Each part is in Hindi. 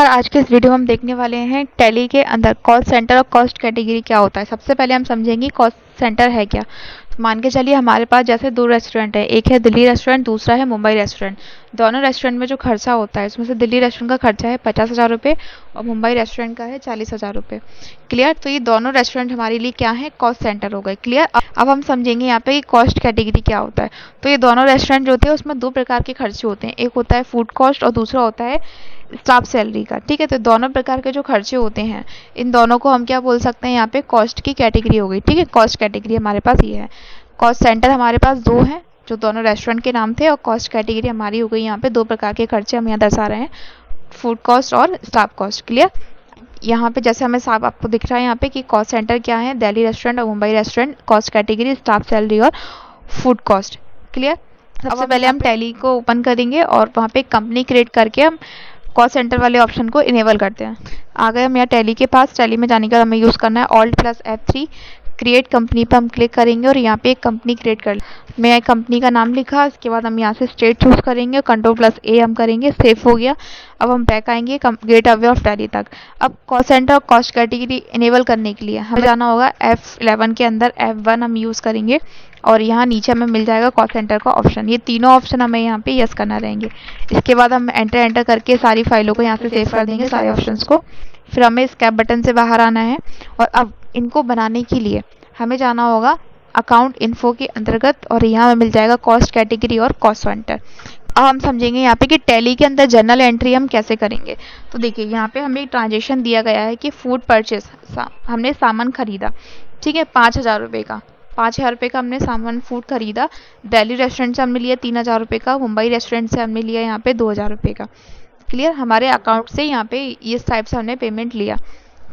नमस्कार। आज के इस वीडियो में हम देखने वाले हैं टैली के अंदर कॉस्ट सेंटर और कॉस्ट कैटेगरी क्या होता है। सबसे पहले हम समझेंगे कॉस्ट सेंटर है क्या। तो मान के चलिए हमारे पास जैसे दो रेस्टोरेंट है, एक है दिल्ली रेस्टोरेंट, दूसरा है मुंबई रेस्टोरेंट। दोनों रेस्टोरेंट में जो खर्चा होता है उसमें से दिल्ली रेस्टोरेंट का खर्चा है 50,000 रुपये और मुंबई रेस्टोरेंट का है 40,000 रुपये। क्लियर। तो ये दोनों रेस्टोरेंट हमारे लिए क्या है, कॉस्ट सेंटर हो गए। क्लियर। अब हम समझेंगे यहाँ पे कि कॉस्ट कैटेगरी क्या होता है। तो ये दोनों रेस्टोरेंट जो होते हैं उसमें दो प्रकार के खर्चे होते हैं, एक होता है फूड कॉस्ट और दूसरा होता है स्टाफ सैलरी का। ठीक है। तो दोनों प्रकार के जो खर्चे होते हैं इन दोनों को हम क्या बोल सकते हैं, यहाँ पे कॉस्ट की कैटेगरी हो गई। ठीक है। कॉस्ट कैटेगरी हमारे पास ये है। कॉस्ट सेंटर हमारे पास दो हैं जो दोनों रेस्टोरेंट के नाम थे, और कॉस्ट कैटेगरी हमारी हो गई यहाँ पे दो प्रकार के खर्चे हम यहाँ दर्शा रहे हैं, फूड कॉस्ट और स्टाफ कॉस्ट। क्लियर। यहाँ पे जैसे हमें साफ आपको दिख रहा है यहाँ पे कि कॉस्ट सेंटर क्या है, दिल्ली रेस्टोरेंट और Mumbai restaurant, cost category staff salary और फूड कॉस्ट। क्लियर। सबसे पहले हम टैली को ओपन करेंगे और वहाँ पे कंपनी क्रिएट करके हम कॉस्ट सेंटर वाले ऑप्शन को इनेबल करते हैं। आ गए हम यहाँ टैली के पास। टैली में जाने के बाद हमें यूज़ करना है Alt+F3। क्रिएट कंपनी पर हम क्लिक करेंगे और यहाँ पे एक कंपनी क्रिएट कर मैं कंपनी का नाम लिखा। इसके बाद हम यहाँ से स्टेट चूज़ करेंगे, Ctrl+A हम करेंगे, सेव हो गया। अब हम बैक आएंगे गेट अवे ऑफ टैली तक। अब कॉस्ट सेंटर और कॉस्ट कैटेगरी इनेबल करने के लिए हमें जाना होगा F11 के अंदर, F1 हम यूज़ करेंगे और यहाँ नीचे हमें मिल जाएगा कॉस्ट सेंटर का ऑप्शन। ये तीनों ऑप्शन हमें यहाँ पे यस करना रहेंगे। इसके बाद हम एंटर करके सारी फाइलों को यहाँ से सेव कर देंगे, सारे ऑप्शंस को। फिर हमें स्कैप बटन से बाहर आना है और अब इनको बनाने के लिए हमें जाना होगा अकाउंट इन्फो के अंतर्गत और यहाँ हमें मिल जाएगा कॉस्ट कैटेगरी और कॉस्ट सेंटर। अब हम समझेंगे यहाँ पे कि टैली के अंदर जर्नल एंट्री हम कैसे करेंगे। तो देखिए यहाँ पे हमें एक ट्रांजेक्शन दिया गया है कि फूड परचेस, हमने सामान खरीदा। ठीक है। 5,000 रुपये का, 5,000 रुपये का हमने सामान फूड खरीदा। दिल्ली रेस्टोरेंट से हमने लिया 3,000 रुपये का, मुंबई रेस्टोरेंट से हमने लिया यहाँ पे 2,000 रुपये का। क्लियर। हमारे अकाउंट से यहाँ पे इस टाइप से हमने पेमेंट लिया।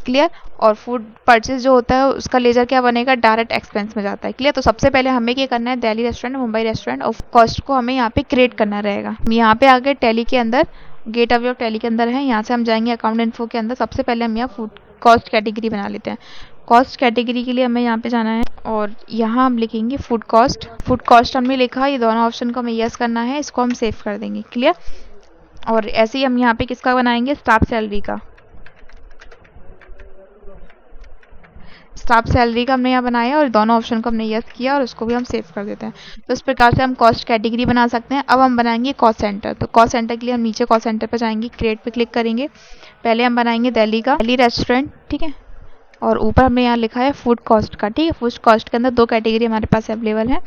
क्लियर। और फूड परचेज जो होता है उसका लेजर क्या बनेगा, डायरेक्ट एक्सपेंस में जाता है। क्लियर। तो सबसे पहले हमें क्या करना है, दिल्ली रेस्टोरेंट, मुंबई रेस्टोरेंट और कॉस्ट को हमें यहाँ पे क्रिएट करना रहेगा। यहाँ पे आगे टैली के अंदर गेट अवे ऑफ टैली के अंदर है, यहाँ से हम जाएंगे अकाउंट इन्फो के अंदर। सबसे पहले हम यहाँ फूड कॉस्ट कैटेगरी बना लेते हैं। कॉस्ट कैटेगरी के लिए हमें यहाँ पे जाना है और यहाँ हम लिखेंगे फूड कॉस्ट। फूड कॉस्ट हमने लिखा, ये दोनों ऑप्शन को हमें यस करना है, इसको हम सेव कर देंगे। क्लियर। और ऐसे ही हम यहाँ पे किसका बनाएंगे, स्टाफ सैलरी का। स्टाफ सैलरी का हमने यहाँ बनाया और दोनों ऑप्शन को हमने यस किया और उसको भी हम सेव कर देते हैं। तो इस प्रकार से हम कॉस्ट कैटेगरी बना सकते हैं। अब हम बनाएंगे कॉस्ट सेंटर। तो कॉस्ट सेंटर के लिए हम नीचे कॉस्ट सेंटर पर जाएंगे, क्रिएट पे क्लिक करेंगे। पहले हम बनाएंगे दिल्ली का, दिल्ली रेस्टोरेंट। ठीक है। और ऊपर हमने यहाँ लिखा है फूड कॉस्ट का। ठीक है। फूड कॉस्ट के अंदर दो कैटेगरी हमारे पास अवेलेबल है।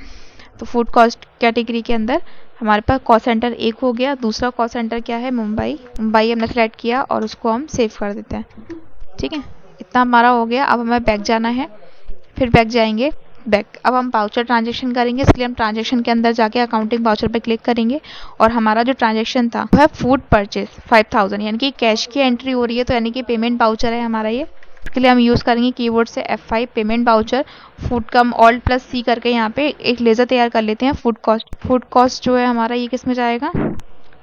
तो फूड कॉस्ट कैटेगरी के अंदर हमारे पास कॉस्ट सेंटर एक हो गया। दूसरा कॉस्ट सेंटर क्या है, मुंबई। मुंबई हमने सेलेक्ट किया और उसको हम सेव कर देते हैं। ठीक है। इतना हमारा हो गया। अब हमें बैक जाना है, फिर बैक जाएंगे, बैक। अब हम वाउचर ट्रांजेक्शन करेंगे, इसलिए हम ट्रांजेक्शन के अंदर जाके अकाउंटिंग वाउचर पे क्लिक करेंगे और हमारा जो ट्रांजेक्शन था वो है फूड परचेस 5,000, यानी कि कैश की एंट्री हो रही है, तो यानी कि पेमेंट वाउचर है हमारा ये। इसके लिए हम यूज़ करेंगे कीबोर्ड से F5 पेमेंट वाउचर। फूड का हम Alt+C करके यहाँ पे एक लेज़र तैयार कर लेते हैं। फूड कॉस्ट, फूड कॉस्ट जो है हमारा ये किस में जाएगा,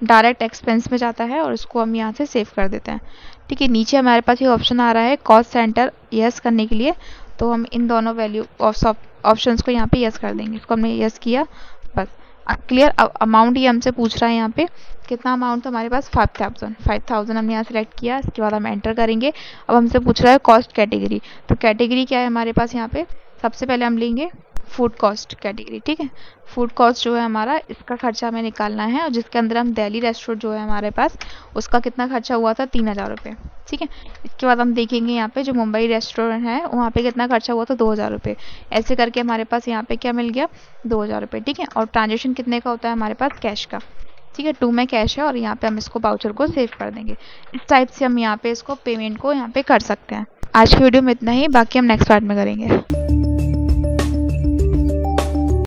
डायरेक्ट एक्सपेंस में जाता है और उसको हम यहाँ से सेव कर देते हैं। ठीक है। नीचे हमारे पास ये ऑप्शन आ रहा है कॉस्ट सेंटर यस करने के लिए, तो हम इन दोनों वैल्यू ऑप्शंस को यहाँ पे यस कर देंगे। इसको हमने यस किया, बस। क्लियर। अब अमाउंट ये हमसे पूछ रहा है यहाँ पे कितना अमाउंट, तो हमारे पास 5,000 हमने यहाँ सेलेक्ट किया। इसके बाद हम एंटर करेंगे। अब हमसे पूछ रहा है कॉस्ट कैटेगरी। तो कैटेगरी क्या है हमारे पास यहाँ पे, सबसे पहले हम लेंगे फूड कॉस्ट कैटेगरी। ठीक है। फूड कॉस्ट जो है हमारा, इसका खर्चा हमें निकालना है और जिसके अंदर हम दिल्ली रेस्टोरेंट जो है हमारे पास उसका कितना खर्चा हुआ था, 3,000 रुपये। ठीक है। इसके बाद हम देखेंगे यहाँ पे जो मुंबई रेस्टोरेंट है वहाँ पे कितना खर्चा हुआ था, 2,000 रुपये। ऐसे करके हमारे पास यहाँ पे क्या मिल गया, 2,000 रुपये। ठीक है। और ट्रांजेक्शन कितने का होता है हमारे पास, कैश का। ठीक है। 2 में कैश है और यहाँ पे हम इसको वाउचर को सेव कर देंगे। इस टाइप से हम यहाँ पे इसको पेमेंट को यहाँ पे कर सकते हैं। आज की वीडियो में इतना ही, बाकी हम नेक्स्ट पार्ट में करेंगे।